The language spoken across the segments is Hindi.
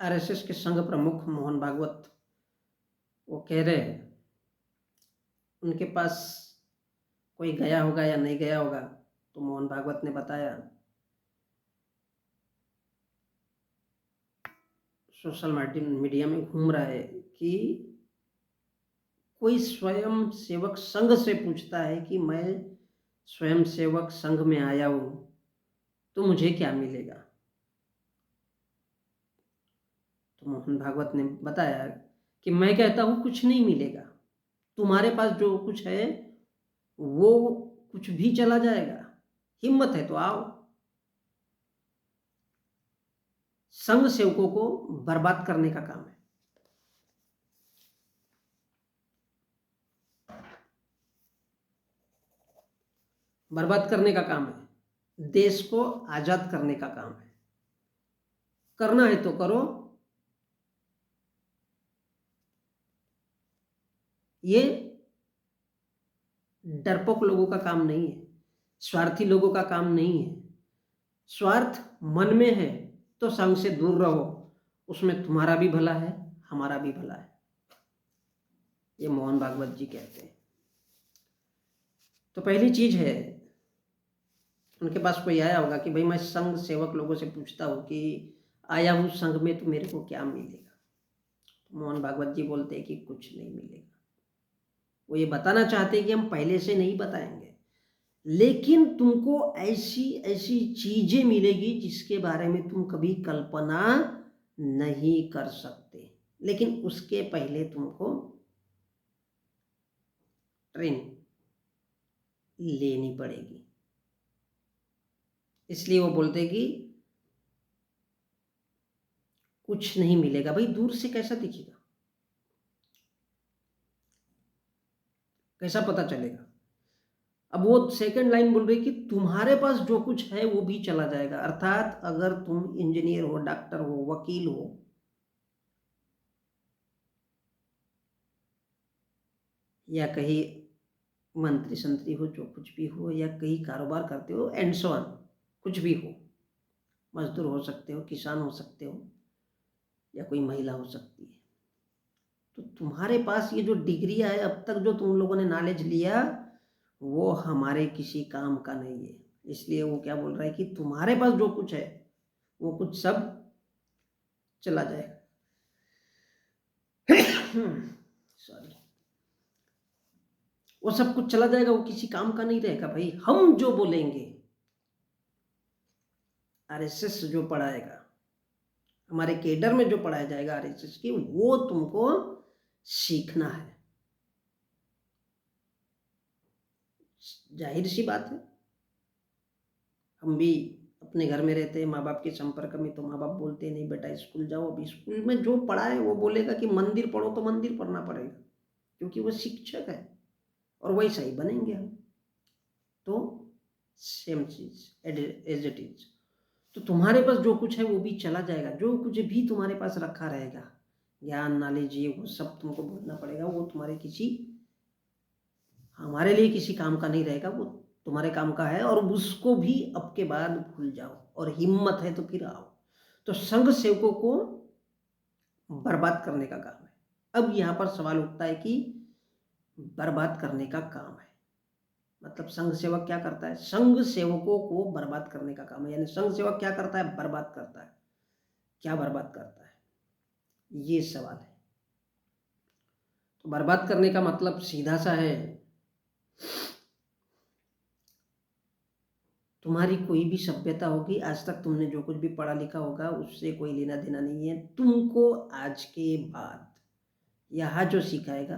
आरएसएस के संघ प्रमुख मोहन भागवत वो कह रहे हैं, उनके पास कोई गया होगा या नहीं गया होगा, तो मोहन भागवत ने बताया सोशल मीडिया में घूम रहा है कि कोई स्वयं सेवक संघ से पूछता है कि मैं स्वयं सेवक संघ में आया हूं तो मुझे क्या मिलेगा। तो मोहन भागवत ने बताया कि मैं कहता हूं कुछ नहीं मिलेगा, तुम्हारे पास जो कुछ है वो कुछ भी चला जाएगा, हिम्मत है तो आओ। संघ सेवकों को बर्बाद करने का काम है। बर्बाद करने का काम है, देश को आजाद करने का काम है। करना है तो करो। ये डरपोक लोगों का काम नहीं है, स्वार्थी लोगों का काम नहीं है। स्वार्थ मन में है तो संघ से दूर रहो, उसमें तुम्हारा भी भला है, हमारा भी भला है। ये मोहन भागवत जी कहते हैं। तो पहली चीज है, उनके पास कोई आया होगा कि भाई मैं संघ सेवक लोगों से पूछता हूँ कि आया हूँ संघ में तो मेरे को क्या मिलेगा। तो मोहन भागवत जी बोलते हैं कि कुछ नहीं मिलेगा। वो ये बताना चाहते हैं कि हम पहले से नहीं बताएंगे, लेकिन तुमको ऐसी ऐसी चीजें मिलेगी जिसके बारे में तुम कभी कल्पना नहीं कर सकते, लेकिन उसके पहले तुमको ट्रेनिंग लेनी पड़ेगी। इसलिए वो बोलते कि कुछ नहीं मिलेगा। भाई दूर से कैसा दिखेगा, कैसा पता चलेगा। अब वो सेकंड लाइन बोल रही कि तुम्हारे पास जो कुछ है वो भी चला जाएगा। अर्थात अगर तुम इंजीनियर हो, डॉक्टर हो, वकील हो, या कहीं मंत्री संतरी हो, जो कुछ भी हो, या कहीं कारोबार करते हो एंड सो ऑन, कुछ भी हो, मजदूर हो सकते हो, किसान हो सकते हो, या कोई महिला हो सकती है, तो तुम्हारे पास ये जो डिग्रियां है, अब तक जो तुम लोगों ने नॉलेज लिया वो हमारे किसी काम का नहीं है। इसलिए वो क्या बोल रहा है कि तुम्हारे पास जो कुछ है वो कुछ सब चला जाएगा। सॉरी, वो सब कुछ चला जाएगा, वो किसी काम का नहीं रहेगा। भाई हम जो बोलेंगे, आरएसएस जो पढ़ाएगा, हमारे केडर में जो पढ़ाया जाएगा आरएसएस की, वो तुमको सीखना है। जाहिर सी बात है, हम भी अपने घर में रहते हैं, माँ बाप के संपर्क में, तो माँ बाप बोलते हैं नहीं बेटा स्कूल जाओ। अभी स्कूल में जो पढ़ा है वो बोलेगा कि मंदिर पढ़ो तो मंदिर पढ़ना पड़ेगा, क्योंकि वो शिक्षक है और वैसा ही बनेंगे हम। तो सेम चीज एज इट इज। तो तुम्हारे पास जो कुछ है वो भी चला जाएगा। जो कुछ भी तुम्हारे पास रखा रहेगा, ज्ञान नॉलेज, ये वो सब तुमको बोलना पड़ेगा। वो तुम्हारे किसी, हमारे लिए किसी काम का नहीं रहेगा, वो तुम्हारे काम का है, और उसको भी अब के बाद भूल जाओ, और हिम्मत है तो फिर आओ। तो संघ सेवकों को बर्बाद करने का काम है। अब यहाँ पर सवाल उठता है कि बर्बाद करने का काम है, मतलब संघ सेवक क्या करता है? संघ सेवकों को बर्बाद करने का काम है। यानी संघ सेवक क्या करता है? बर्बाद करता है। क्या बर्बाद करता है, ये सवाल है। तो बर्बाद करने का मतलब सीधा सा है, तुम्हारी कोई भी सभ्यता होगी, आज तक तुमने जो कुछ भी पढ़ा लिखा होगा उससे कोई लेना देना नहीं है। तुमको आज के बाद यहाँ जो सिखाएगा,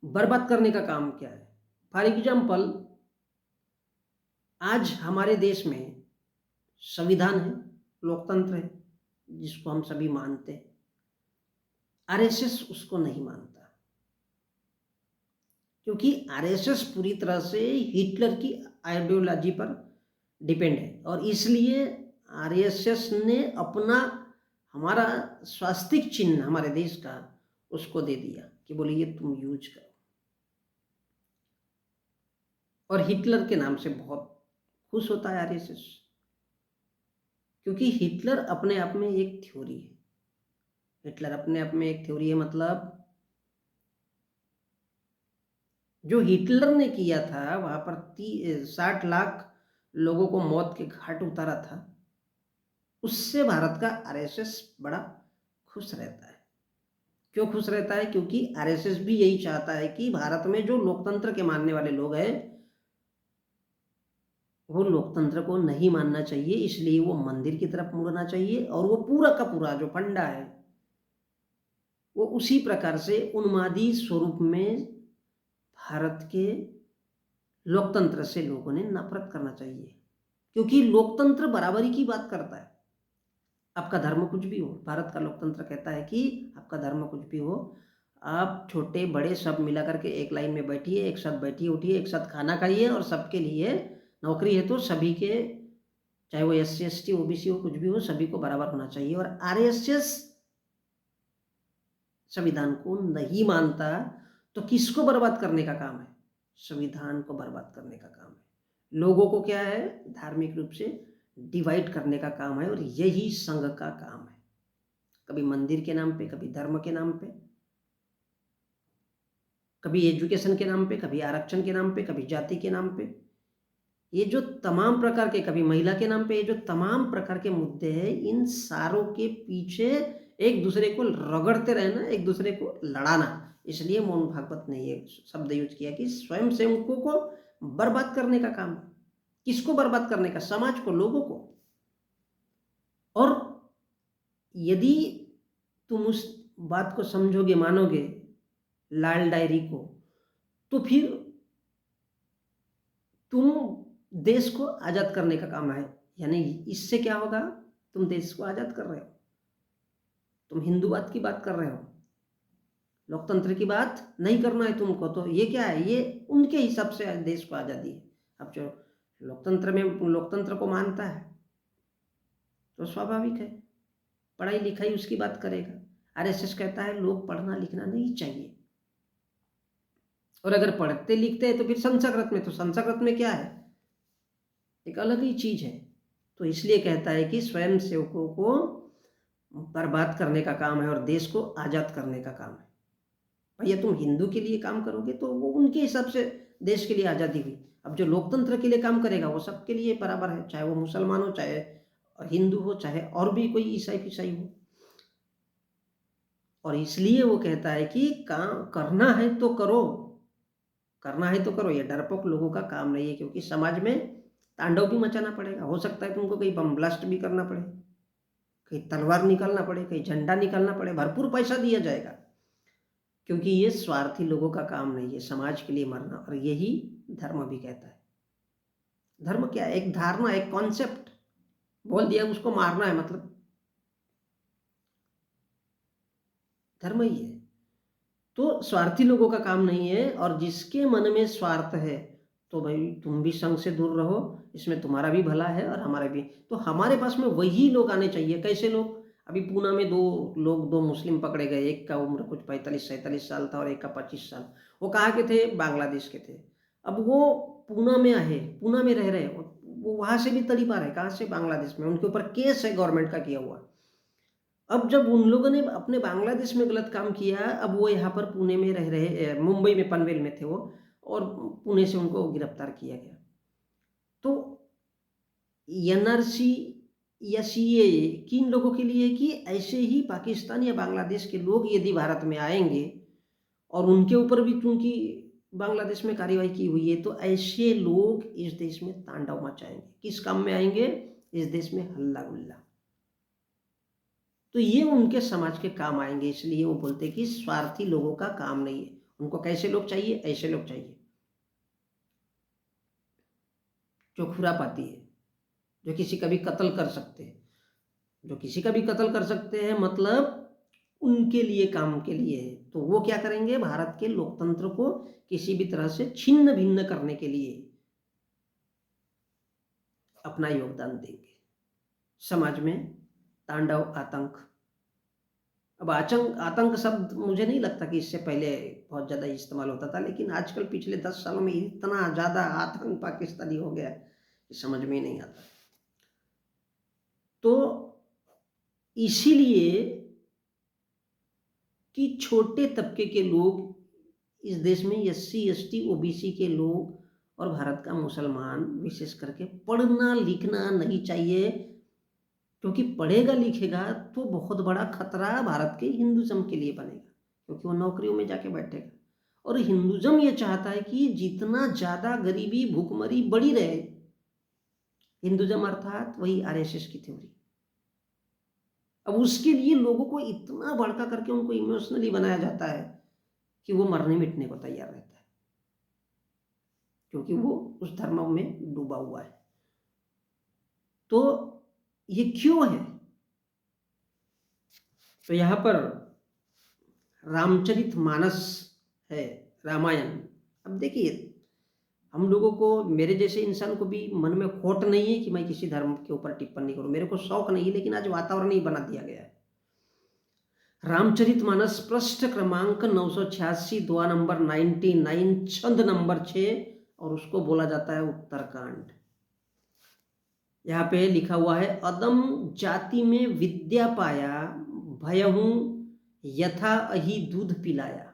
बर्बाद करने का काम क्या है। फॉर एग्जाम्पल, आज हमारे देश में संविधान है, लोकतंत्र है, जिसको हम सभी मानते हैं। आरएसएस उसको नहीं मानता, क्योंकि आरएसएस पूरी तरह से हिटलर की आइडियोलॉजी पर डिपेंड है, और इसलिए आरएसएस ने अपना, हमारा स्वास्तिक चिन्ह हमारे देश का, उसको दे दिया कि बोलिए तुम यूज करो। और हिटलर के नाम से बहुत खुश होता है आरएसएस, क्योंकि हिटलर अपने आप में एक थ्योरी है। हिटलर अपने आप में एक थ्योरी है, मतलब जो हिटलर ने किया था वहां पर 60 लाख लोगों को मौत के घाट उतारा था, उससे भारत का आरएसएस बड़ा खुश रहता है। क्यों खुश रहता है? क्योंकि आरएसएस भी यही चाहता है कि भारत में जो लोकतंत्र के मानने वाले लोग हैं वो लोकतंत्र को नहीं मानना चाहिए, इसलिए वो मंदिर की तरफ मुड़ना चाहिए, और वो पूरा का पूरा जो फंडा है वो उसी प्रकार से उन्मादी स्वरूप में भारत के लोकतंत्र से लोगों ने नफरत करना चाहिए। क्योंकि लोकतंत्र बराबरी की बात करता है। आपका धर्म कुछ भी हो, भारत का लोकतंत्र कहता है कि आपका धर्म कुछ भी हो, आप छोटे बड़े सब मिला करके एक लाइन में बैठिए, एक साथ बैठिए उठिए, एक साथ खाना खाइए, और सबके लिए नौकरी है तो सभी के, चाहे वो SC ST OBC हो, कुछ भी हो, सभी को बराबर होना चाहिए। और आरएसएस संविधान को नहीं मानता तो किसको बर्बाद करने का काम है? संविधान को बर्बाद करने का काम है। लोगों को क्या है? धार्मिक रूप से डिवाइड करने का काम है, और यही संघ का काम है। कभी मंदिर के नाम पे, कभी धर्म के नाम पे, कभी एजुकेशन के नाम पे, कभी आरक्षण के नाम पे, कभी जाति के नाम पे, ये जो तमाम प्रकार के, कभी महिला के नाम पे, ये जो तमाम प्रकार के मुद्दे हैं, इन सारों के पीछे एक दूसरे को रगड़ते रहना, एक दूसरे को लड़ाना। इसलिए मोहन भागवत ने ये शब्द यूज किया कि स्वयं सेवकों को बर्बाद करने का काम है। किसको बर्बाद करने का? समाज को, लोगों को। और यदि तुम उस बात को समझोगे, मानोगे, लाल डायरी को, तो फिर तुम देश को आजाद करने का काम है। यानी इससे क्या होगा? तुम देश को आजाद कर रहे हो, तुम हिंदूवाद की बात कर रहे हो, लोकतंत्र की बात नहीं करना है तुमको। तो ये क्या है? ये उनके हिसाब से देश को आजादी है। अब जो लोकतंत्र में लोकतंत्र को मानता है तो स्वाभाविक है पढ़ाई लिखाई उसकी बात करेगा। आरएसएस कहता है लोग पढ़ना लिखना नहीं चाहिए, और अगर पढ़ते लिखते हैं तो फिर संस्कृत में, तो संस्कृत में क्या है? एक अलग ही चीज है। तो इसलिए कहता है कि स्वयं सेवकों को बर्बाद करने का काम है और देश को आजाद करने का काम है। भैया तुम हिंदू के लिए काम करोगे तो वो उनके हिसाब से देश के लिए आज़ादी हुई। अब जो लोकतंत्र के लिए काम करेगा वो सबके लिए बराबर है, चाहे वो मुसलमान हो, चाहे हिंदू हो, चाहे और भी कोई ईसाई फिसाई हो। और इसलिए वो कहता है कि काम करना है तो करो, करना है तो करो। ये डरपोक लोगों का काम नहीं है, क्योंकि समाज में तांडव भी मचाना पड़ेगा। हो सकता है तुमको कहीं बम ब्लास्ट भी करना पड़े, कहीं तलवार निकालना पड़े, कहीं झंडा निकालना पड़े, भरपूर पैसा दिया जाएगा, क्योंकि ये स्वार्थी लोगों का काम नहीं है समाज के लिए मरना। और यही धर्म भी कहता है। धर्म क्या है? एक धारणा, एक कॉन्सेप्ट बोल दिया, उसको मारना है, मतलब धर्म ही है। तो स्वार्थी लोगों का काम नहीं है, और जिसके मन में स्वार्थ है तो भाई तुम भी संघ से दूर रहो, इसमें तुम्हारा भी भला है और हमारे भी। तो हमारे पास में वही लोग आने चाहिए। कैसे लोग? अभी पूना में दो मुस्लिम पकड़े गए, एक का उम्र कुछ 45-47 साल था और एक का 25 साल। वो कहाँ के थे? बांग्लादेश के थे। अब वो पूना में आए, पूना में रह रहे, वो वहां से भी तड़ीपा रहे। कहाँ से? बांग्लादेश में। उनके ऊपर केस है गवर्नमेंट का किया हुआ। अब जब उन लोगों ने अपने बांग्लादेश में गलत काम किया, अब वो यहाँ पर पुणे में रह रहे, मुंबई में पनवेल में थे वो, और पुणे से उनको गिरफ्तार किया गया। तो NRC या CAA किन लोगों के लिए? कि ऐसे ही पाकिस्तान या बांग्लादेश के लोग यदि भारत में आएंगे और उनके ऊपर भी चूंकि बांग्लादेश में कार्रवाई की हुई है, तो ऐसे लोग इस देश में तांडव मचाएंगे। किस काम में आएंगे? इस देश में हल्ला गुल्ला। तो ये उनके समाज के काम आएंगे। इसलिए वो बोलते हैं कि स्वार्थी लोगों का काम नहीं है। उनको कैसे लोग चाहिए? ऐसे लोग चाहिए जो खुरापाती है, जो किसी का भी कत्ल कर सकते हैं, जो किसी का भी कत्ल कर सकते हैं, मतलब उनके लिए काम के लिए है। तो वो क्या करेंगे? भारत के लोकतंत्र को किसी भी तरह से छिन्न भिन्न करने के लिए अपना योगदान देंगे। समाज में तांडव, आतंक। अब आतंक शब्द मुझे नहीं लगता कि इससे पहले बहुत ज़्यादा इस्तेमाल होता था, लेकिन आजकल पिछले 10 सालों में इतना ज़्यादा आतंक पाकिस्तानी हो गया कि समझ में ही नहीं आता। तो इसीलिए कि छोटे तबके के लोग इस देश में एससी एसटी ओबीसी के लोग और भारत का मुसलमान विशेष करके पढ़ना लिखना नहीं चाहिए, क्योंकि पढ़ेगा लिखेगा तो बहुत बड़ा खतरा भारत के हिंदुज़म के लिए बनेगा, क्योंकि वो नौकरियों में जाके बैठेगा। और हिंदुज़म ये चाहता है कि जितना ज़्यादा गरीबी भूखमरी बढ़ी रहे, हिंदुज़म अर्थात वही आरएसएस की थ्योरी। अब उसके लिए लोगों को इतना भड़का करके उनको इमोशनली बनाया जाता है कि वो मरने मिटने को तैयार रहता है, क्योंकि वो उस धर्म में डूबा हुआ है। तो ये क्यों है? तो यहाँ पर रामचरितमानस है, रामायण। अब देखिए, हम लोगों को, मेरे जैसे इंसान को भी मन में खोट नहीं है कि मैं किसी धर्म के ऊपर टिप्पणी करूं, मेरे को शौक नहीं है, लेकिन आज वातावरण ही बना दिया गया है। रामचरितमानस पृष्ठ क्रमांक 986, दुआ नंबर 99, छंद नंबर 6, और उसको बोला जाता है उत्तरकांड। यहाँ पे लिखा हुआ है, अदम जाति में विद्या पाया, भयहूं यथा अहि दूध पिलाया।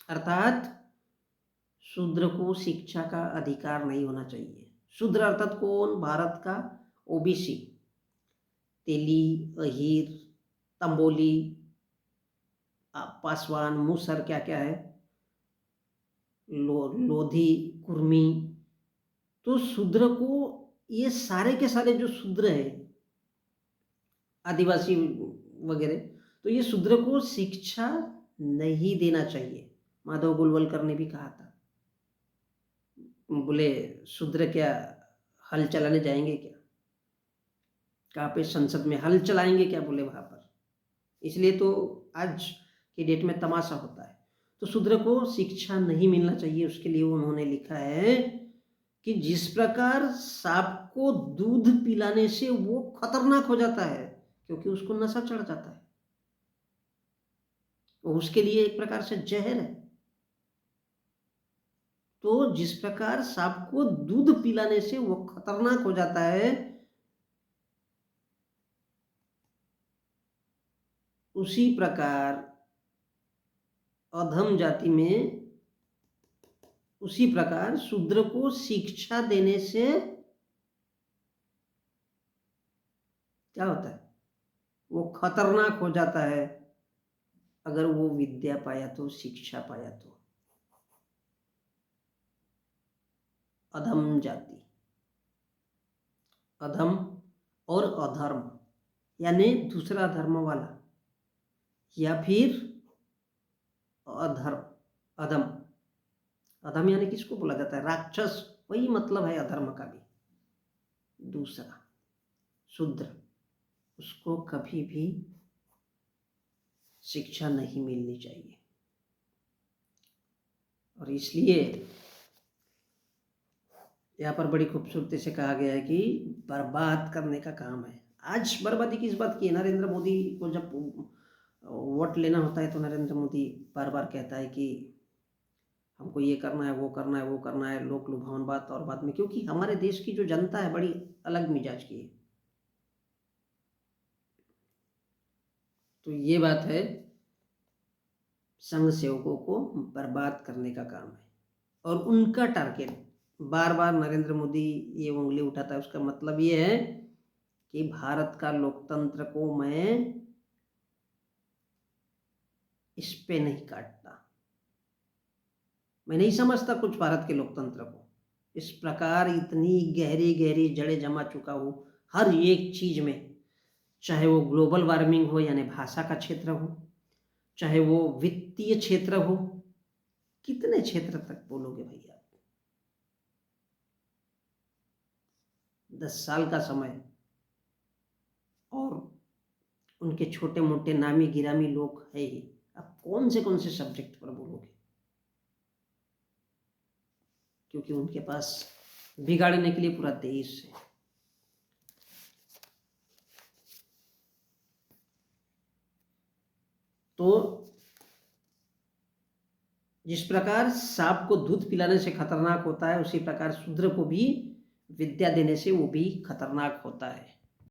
अर्थात शूद्र को शिक्षा का अधिकार नहीं होना चाहिए। शूद्र अर्थात कौन? भारत का ओबीसी, तेली, अहीर, तंबोली, पासवान, मूसर, क्या क्या है, लोधी, कुर्मी। तो शूद्र को, ये सारे के सारे जो शूद्र है, आदिवासी वगैरह, तो ये शूद्र को शिक्षा नहीं देना चाहिए। माधव गोलवलकर ने भी कहा था, बोले शूद्र क्या हल चलाने जाएंगे क्या? कहाँ पे संसद में हल चलाएंगे क्या? बोले वहां पर। इसलिए तो आज की डेट में तमाशा होता है। तो शूद्र को शिक्षा नहीं मिलना चाहिए। उसके लिए उन्होंने लिखा है कि जिस प्रकार सांप को दूध पिलाने से वो खतरनाक हो जाता है, क्योंकि उसको नशा चढ़ जाता है, वो उसके लिए एक प्रकार से जहर है। तो जिस प्रकार सांप को दूध पिलाने से वो खतरनाक हो जाता है, उसी प्रकार अधम जाति में, उसी प्रकार शूद्र को शिक्षा देने से क्या होता है? वो खतरनाक हो जाता है। अगर वो विद्या पाया तो, शिक्षा पाया तो। अधम जाति, अधम और अधर्म यानी दूसरा धर्म वाला, या फिर अधर्म, अधम। अधम यानी किसको बोला जाता है? राक्षस, वही मतलब है अधर्म का भी। दूसरा शूद्र, उसको कभी भी शिक्षा नहीं मिलनी चाहिए। और इसलिए यहाँ पर बड़ी खूबसूरती से कहा गया है कि बर्बाद करने का काम है। आज बर्बादी किस बात की है? नरेंद्र मोदी को जब वोट लेना होता है तो नरेंद्र मोदी बार बार कहता है कि हमको ये करना है, वो करना है, वो करना है, लोक लुभावन बात और बात में, क्योंकि हमारे देश की जो जनता है बड़ी अलग मिजाज की है। तो ये बात है, संघ सेवकों को बर्बाद करने का काम है। और उनका टारगेट, बार बार नरेंद्र मोदी ये उंगली उठाता है, उसका मतलब ये है कि भारत का लोकतंत्र को मैं इस पे नहीं काटता, मैं नहीं समझता कुछ भारत के लोकतंत्र को। इस प्रकार इतनी गहरी गहरी जड़ें जमा चुका हूँ हर एक चीज में, चाहे वो ग्लोबल वार्मिंग हो यानी भाषा का क्षेत्र हो, चाहे वो वित्तीय क्षेत्र हो। कितने क्षेत्र तक बोलोगे भैया? 10 साल का समय, और उनके छोटे मोटे नामी गिरामी लोग है ही। अब कौन से सब्जेक्ट पर बोलोगे? क्योंकि उनके पास बिगाड़ने के लिए पूरा देश है। तो जिस प्रकार सांप को दूध पिलाने से खतरनाक होता है, उसी प्रकार शूद्र को भी विद्या देने से वो भी खतरनाक होता है।